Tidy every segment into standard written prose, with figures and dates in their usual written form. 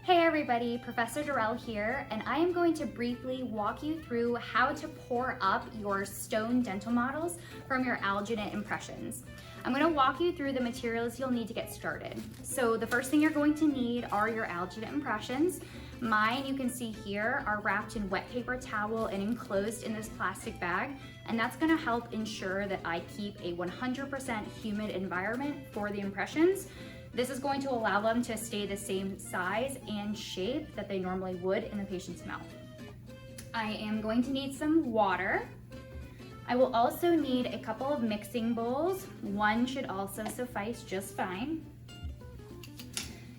Hey everybody, Professor Durrell here, and I am going to briefly walk you through how to pour up your stone dental models from your alginate impressions. I'm going to walk you through the materials you'll need to get started. So the first thing you're going to need are your alginate impressions. Mine, you can see here, are wrapped in wet paper towel and enclosed in this plastic bag, and that's going to help ensure that I keep a 100% humid environment for the impressions. This is going to allow them to stay the same size and shape that they normally would in the patient's mouth. I am going to need some water. I will also need a couple of mixing bowls. One should also suffice just fine.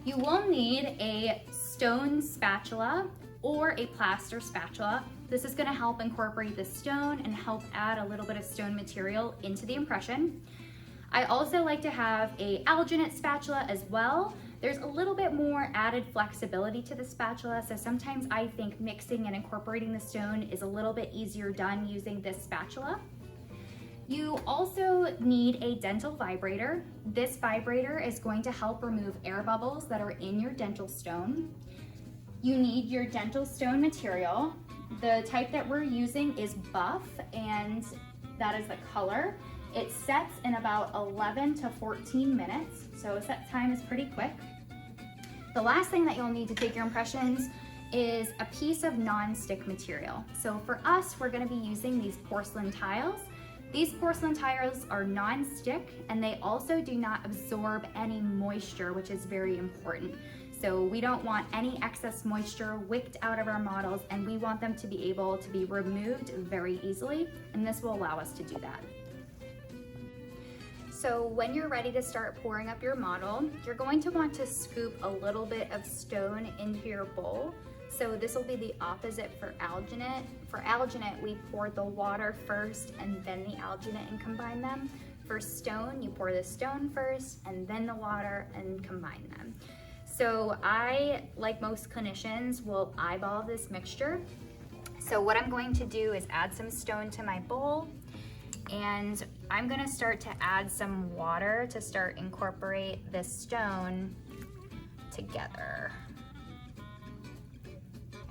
You will need a stone spatula or a plaster spatula. This is going to help incorporate the stone and help add a little bit of stone material into the impression. I also like to have a alginate spatula as well. There's a little bit more added flexibility to the spatula, so sometimes I think mixing and incorporating the stone is a little bit easier done using this spatula. You also need a dental vibrator. This vibrator is going to help remove air bubbles that are in your dental stone. You need your dental stone material. The type that we're using is buff, and that is the color. It sets in about 11 to 14 minutes, so set time is pretty quick. The last thing that you'll need to take your impressions is a piece of non-stick material. So for us, we're gonna be using these porcelain tiles. These porcelain tiles are non-stick, and they also do not absorb any moisture, which is very important. So we don't want any excess moisture wicked out of our models, and we want them to be able to be removed very easily, and this will allow us to do that. So when you're ready to start pouring up your model, you're going to want to scoop a little bit of stone into your bowl. So this will be the opposite for alginate. For alginate, we pour the water first and then the alginate and combine them. For stone, you pour the stone first and then the water and combine them. So I, like most clinicians, will eyeball this mixture. So what I'm going to do is add some stone to my bowl, and I'm gonna start to add some water to start incorporate this stone together.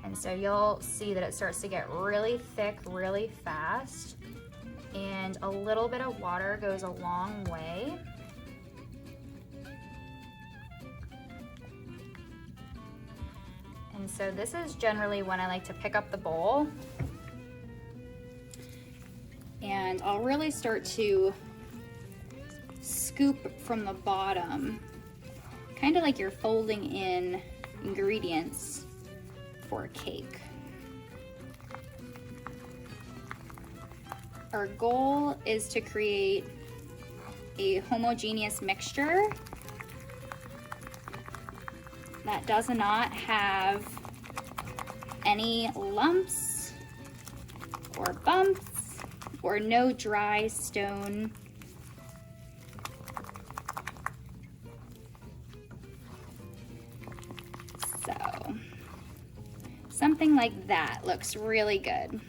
And so you'll see that it starts to get really thick really fast, and a little bit of water goes a long way. And so this is generally when I like to pick up the bowl, and I'll really start to scoop from the bottom, kind of like you're folding in ingredients for a cake. Our goal is to create a homogeneous mixture that does not have any lumps or bumps or no dry stone. So something like that looks really good.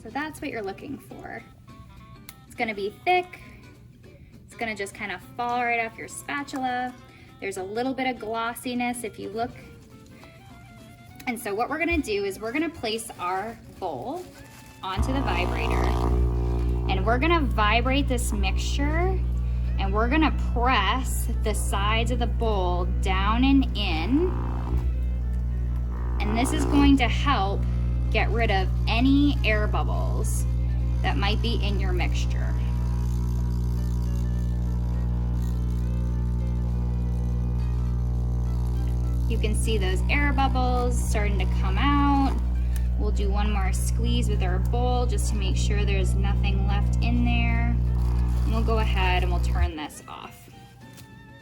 So that's what you're looking for. It's gonna be thick. It's gonna just kind of fall right off your spatula. There's a little bit of glossiness if you look. And so what we're gonna do is we're gonna place our bowl onto the vibrator, and we're gonna vibrate this mixture, and we're gonna press the sides of the bowl down and in. And this is going to help get rid of any air bubbles that might be in your mixture. You can see those air bubbles starting to come out. We'll do one more squeeze with our bowl just to make sure there's nothing left in there. And we'll go ahead and we'll turn this off.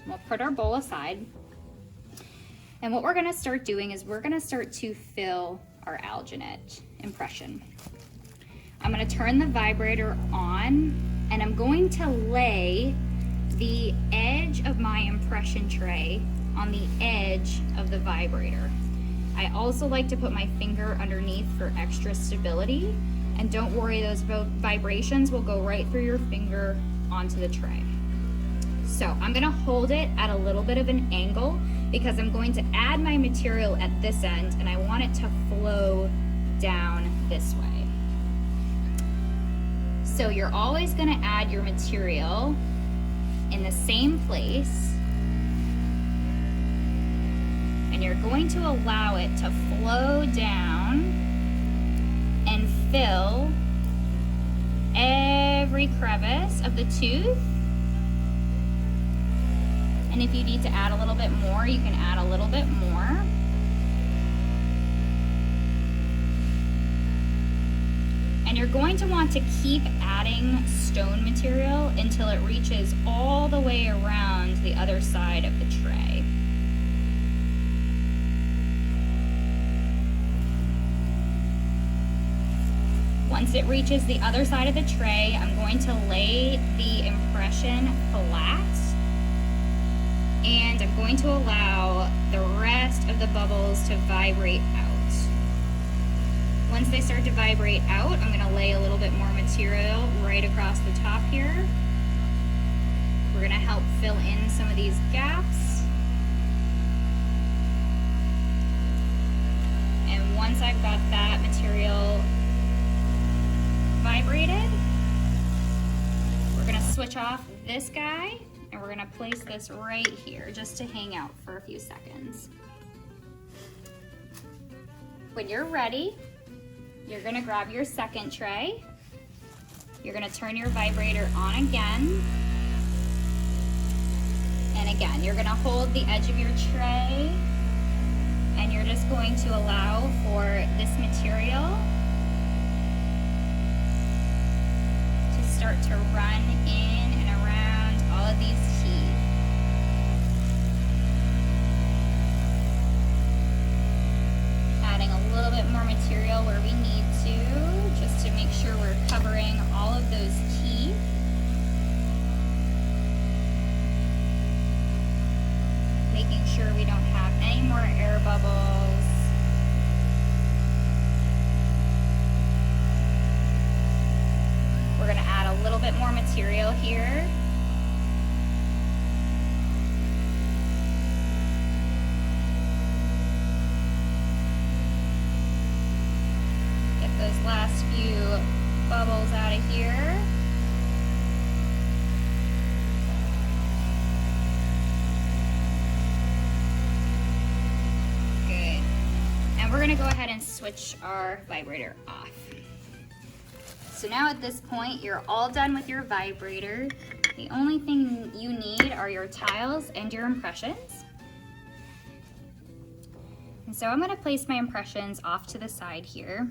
We'll put our bowl aside. And what we're gonna start doing is we're gonna start to fill our alginate impression. I'm gonna turn the vibrator on, and I'm going to lay the edge of my impression tray on the edge of the vibrator. I also like to put my finger underneath for extra stability, and don't worry, those vibrations will go right through your finger onto the tray. So I'm gonna hold it at a little bit of an angle because I'm going to add my material at this end and I want it to flow down this way. So you're always gonna add your material in the same place and you're going to allow it to flow down and fill every crevice of the tooth. And if you need to add a little bit more, you can add a little bit more. And you're going to want to keep adding stone material until it reaches all the way around the other side of the tray. Once it reaches the other side of the tray, I'm going to lay the impression flat and I'm going to allow the rest of the bubbles to vibrate out. Once they start to vibrate out, I'm going to lay a little bit more material right across the top here. We're going to help fill in some of these gaps. And once I've got that material vibrated, we're going to switch off this guy and we're going to place this right here just to hang out for a few seconds. When you're ready, you're going to grab your second tray. You're going to turn your vibrator on again. And again, you're going to hold the edge of your tray and you're just going to allow for this material to start to run in and around all of these teeth. Adding a little bit more material where we need to, just to make sure we're covering all of those teeth. Making sure we don't have any more air bubbles. We're going to add a little bit more material here. Get those last few bubbles out of here. Good. And we're going to go ahead and switch our vibrator off. So now at this point, you're all done with your vibrator. The only thing you need are your tiles and your impressions. And so I'm going to place my impressions off to the side here.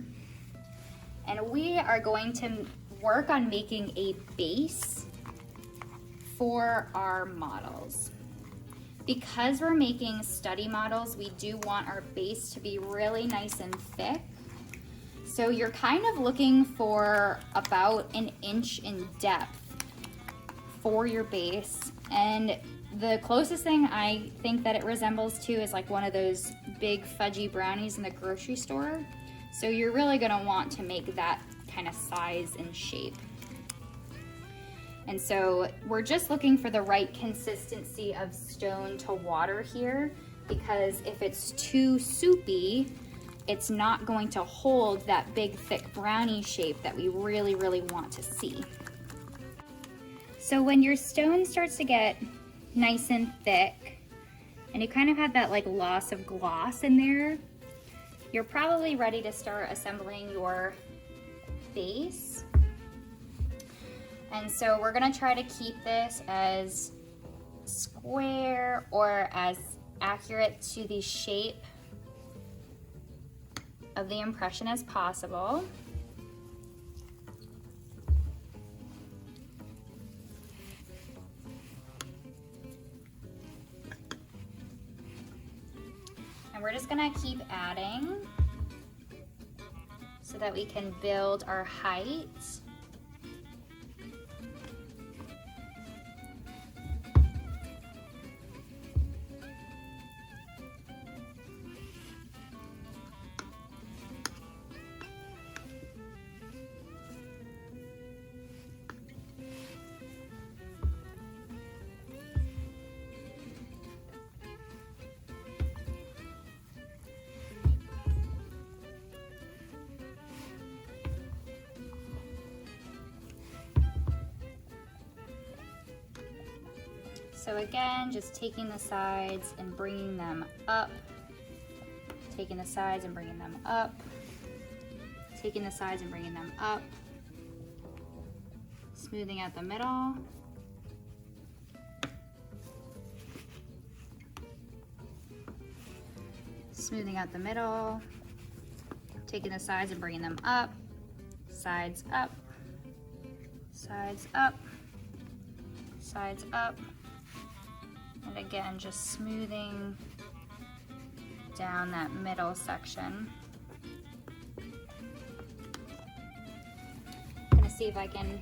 And we are going to work on making a base for our models. Because we're making study models, we do want our base to be really nice and thick. So you're kind of looking for about 1 inch in depth for your base. And the closest thing I think that it resembles to is like one of those big fudgy brownies in the grocery store. So you're really gonna want to make that kind of size and shape. And so we're just looking for the right consistency of stone to water here, because if it's too soupy, it's not going to hold that big thick brownie shape that we really, really want to see. So when your stone starts to get nice and thick and you kind of have that like loss of gloss in there, you're probably ready to start assembling your base. And so we're gonna try to keep this as square or as accurate to the shape of the impression as possible. And we're just gonna keep adding so that we can build our height. So again, just taking the sides and bringing them up, taking the sides and bringing them up, taking the sides and bringing them up, smoothing out the middle. Smoothing out the middle, taking the sides and bringing them up, sides up, sides up, sides up, and again, just smoothing down that middle section. I'm gonna see if I can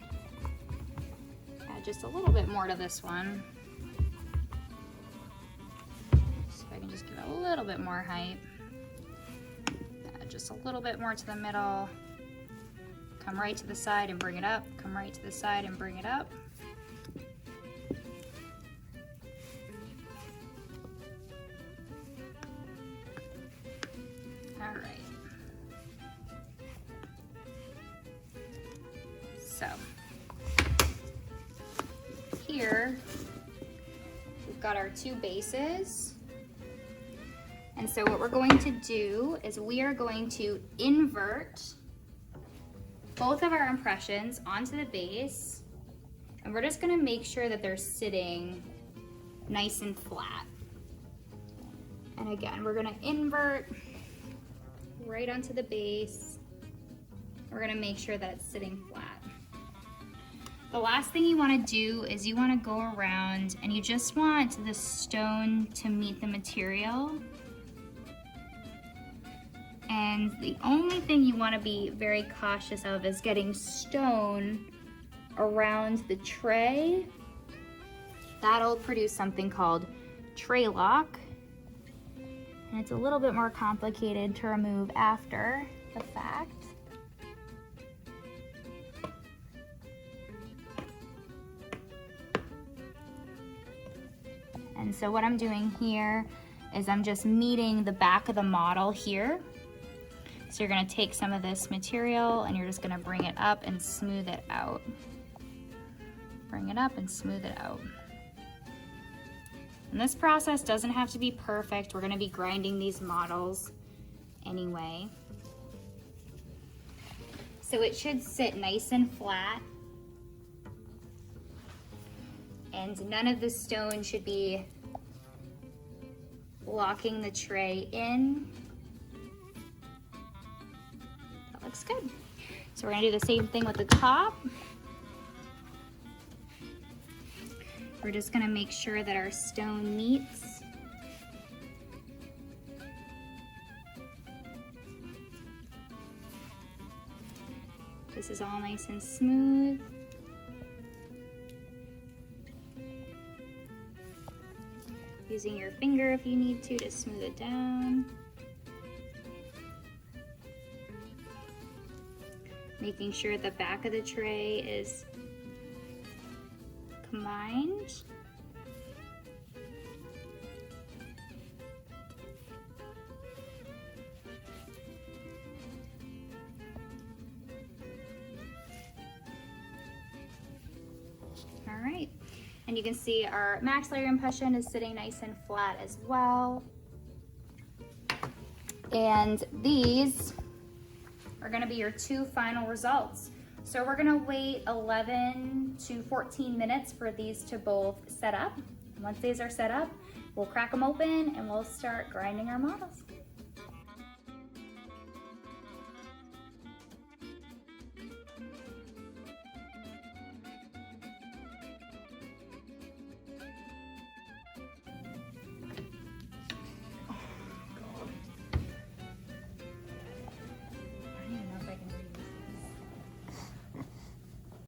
add just a little bit more to this one. So I can just give it a little bit more height. Add just a little bit more to the middle. Come right to the side and bring it up. Come right to the side and bring it up. All right. So here we've got our two bases. And so what we're going to do is we are going to invert both of our impressions onto the base, and we're just gonna make sure that they're sitting nice and flat. And again, we're gonna invert right onto the base. We're gonna make sure that it's sitting flat. The last thing you wanna do is you wanna go around and you just want the stone to meet the material. And the only thing you want to be very cautious of is getting stone around the tray. That'll produce something called tray lock. And it's a little bit more complicated to remove after the fact. And so what I'm doing here is I'm just meeting the back of the model here. So you're gonna take some of this material and you're just gonna bring it up and smooth it out. Bring it up and smooth it out. And this process doesn't have to be perfect. We're gonna be grinding these models anyway. So it should sit nice and flat. And none of the stone should be blocking the tray in. Looks good. So we're gonna do the same thing with the top. We're just gonna make sure that our stone meets. This is all nice and smooth. Using your finger if you need to smooth it down. Making sure the back of the tray is combined. All right, and you can see our max layer impression is sitting nice and flat as well. And these are gonna be your two final results. So we're gonna wait 11 to 14 minutes for these to both set up. Once these are set up, we'll crack them open and we'll start grinding our models.